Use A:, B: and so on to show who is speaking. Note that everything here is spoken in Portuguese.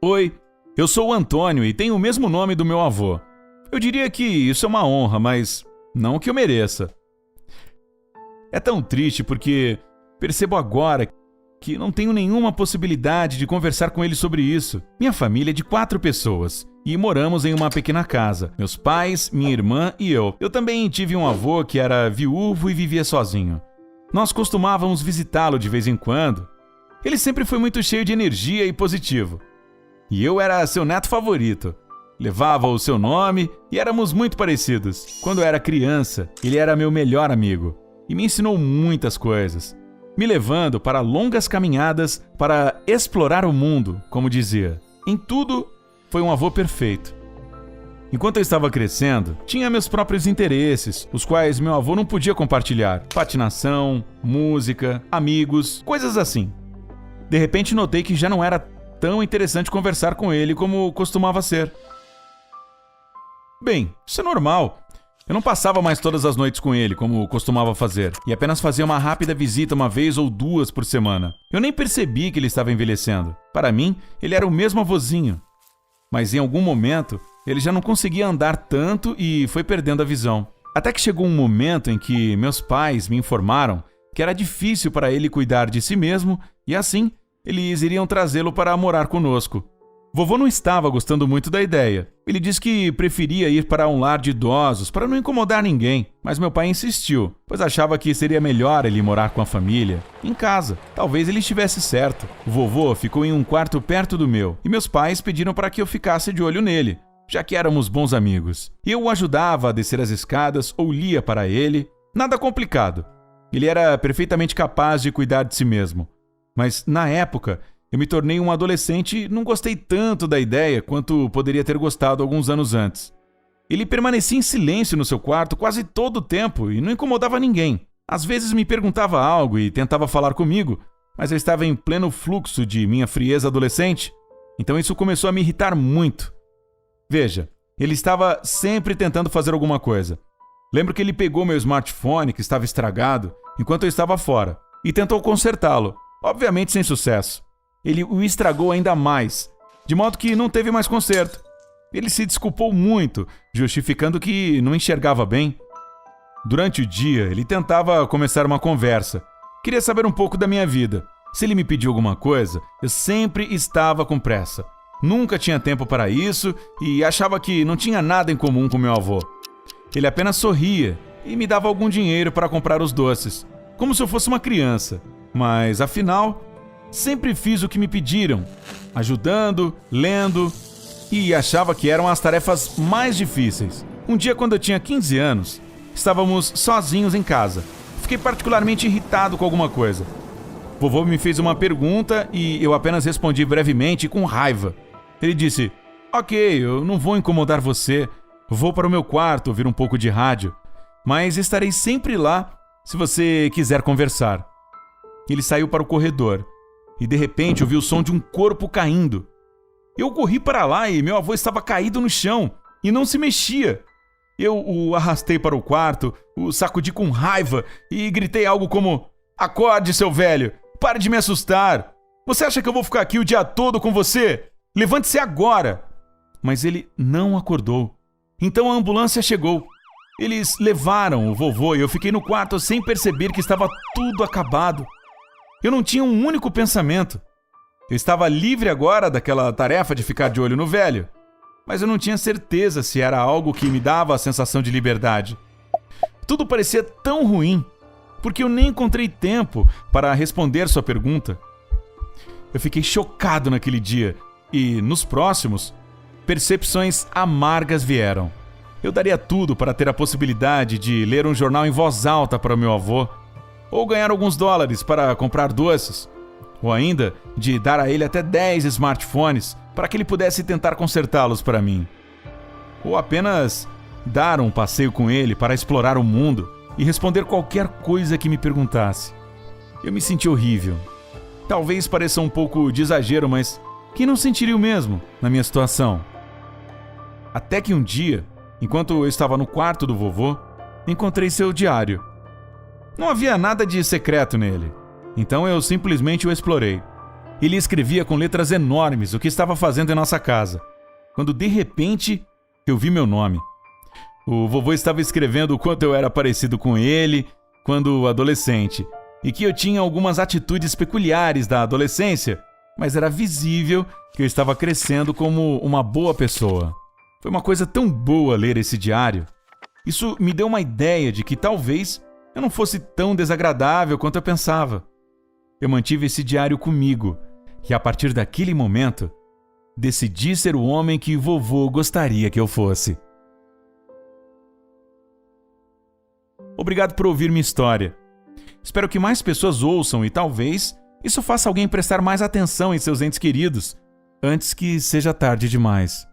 A: Oi, eu sou o Antônio e tenho o mesmo nome do meu avô. Eu diria que isso é uma honra, mas não que eu mereça. É tão triste porque percebo agora que não tenho nenhuma possibilidade de conversar com ele sobre isso. Minha família é de 4 pessoas e moramos em uma pequena casa. Meus pais, minha irmã e eu. Eu também tive um avô que era viúvo e vivia sozinho. Nós costumávamos visitá-lo de vez em quando. Ele sempre foi muito cheio de energia e positivo. E eu era seu neto favorito. Levava o seu nome e éramos muito parecidos. Quando eu era criança, ele era meu melhor amigo e me ensinou muitas coisas, me levando para longas caminhadas para explorar o mundo, como dizia. Em tudo, foi um avô perfeito. Enquanto eu estava crescendo, tinha meus próprios interesses, os quais meu avô não podia compartilhar. Patinação, música, amigos, coisas assim. De repente notei que já não era tão interessante conversar com ele como costumava ser. Bem, isso é normal. Eu não passava mais todas as noites com ele, como costumava fazer, e apenas fazia uma rápida visita uma vez ou 2 por semana. Eu nem percebi que ele estava envelhecendo. Para mim, ele era o mesmo avôzinho. Mas em algum momento, ele já não conseguia andar tanto e foi perdendo a visão. Até que chegou um momento em que meus pais me informaram que era difícil para ele cuidar de si mesmo e assim, eles iriam trazê-lo para morar conosco. Vovô não estava gostando muito da ideia. Ele disse que preferia ir para um lar de idosos para não incomodar ninguém, mas meu pai insistiu, pois achava que seria melhor ele morar com a família, em casa. Talvez ele estivesse certo. O vovô ficou em um quarto perto do meu, e meus pais pediram para que eu ficasse de olho nele, já que éramos bons amigos. Eu o ajudava a descer as escadas ou lia para ele. Nada complicado. Ele era perfeitamente capaz de cuidar de si mesmo. Mas, na época, eu me tornei um adolescente e não gostei tanto da ideia quanto poderia ter gostado alguns anos antes. Ele permanecia em silêncio no seu quarto quase todo o tempo e não incomodava ninguém. Às vezes me perguntava algo e tentava falar comigo, mas eu estava em pleno fluxo de minha frieza adolescente, então isso começou a me irritar muito. Veja, ele estava sempre tentando fazer alguma coisa. Lembro que ele pegou meu smartphone, que estava estragado, enquanto eu estava fora, e tentou consertá-lo, obviamente sem sucesso. Ele o estragou ainda mais, de modo que não teve mais conserto. Ele se desculpou muito, justificando que não enxergava bem. Durante o dia, ele tentava começar uma conversa. Queria saber um pouco da minha vida. Se ele me pediu alguma coisa, eu sempre estava com pressa. Nunca tinha tempo para isso e achava que não tinha nada em comum com meu avô. Ele apenas sorria e me dava algum dinheiro para comprar os doces, como se eu fosse uma criança. Mas, afinal, sempre fiz o que me pediram, ajudando, lendo, e achava que eram as tarefas mais difíceis. Um dia, quando eu tinha 15 anos, estávamos sozinhos em casa. Fiquei particularmente irritado com alguma coisa. Vovô me fez uma pergunta e eu apenas respondi brevemente com raiva. Ele disse: "Ok, eu não vou incomodar você. Vou para o meu quarto ouvir um pouco de rádio, mas estarei sempre lá se você quiser conversar." Ele saiu para o corredor. E de repente ouvi o som de um corpo caindo. Eu corri para lá e meu avô estava caído no chão e não se mexia. Eu o arrastei para o quarto, o sacudi com raiva e gritei algo como: "Acorde, seu velho! Pare de me assustar! Você acha que eu vou ficar aqui o dia todo com você? Levante-se agora!" Mas ele não acordou. Então a ambulância chegou. Eles levaram o vovô e eu fiquei no quarto sem perceber que estava tudo acabado. Eu não tinha um único pensamento. Eu estava livre agora daquela tarefa de ficar de olho no velho, mas eu não tinha certeza se era algo que me dava a sensação de liberdade. Tudo parecia tão ruim, porque eu nem encontrei tempo para responder sua pergunta. Eu fiquei chocado naquele dia e, nos próximos, percepções amargas vieram. Eu daria tudo para ter a possibilidade de ler um jornal em voz alta para o meu avô, ou ganhar alguns dólares para comprar doces, ou ainda de dar a ele até 10 smartphones para que ele pudesse tentar consertá-los para mim. Ou apenas dar um passeio com ele para explorar o mundo e responder qualquer coisa que me perguntasse. Eu me senti horrível. Talvez pareça um pouco de exagero, mas quem não sentiria o mesmo na minha situação? Até que um dia, enquanto eu estava no quarto do vovô, encontrei seu diário. Não havia nada de secreto nele, então eu simplesmente o explorei. Ele escrevia com letras enormes o que estava fazendo em nossa casa, quando de repente eu vi meu nome. O vovô estava escrevendo o quanto eu era parecido com ele quando adolescente, e que eu tinha algumas atitudes peculiares da adolescência, mas era visível que eu estava crescendo como uma boa pessoa. Foi uma coisa tão boa ler esse diário. Isso me deu uma ideia de que talvez eu não fosse tão desagradável quanto eu pensava. Eu mantive esse diário comigo, e a partir daquele momento, decidi ser o homem que vovô gostaria que eu fosse. Obrigado por ouvir minha história. Espero que mais pessoas ouçam e talvez isso faça alguém prestar mais atenção em seus entes queridos, antes que seja tarde demais.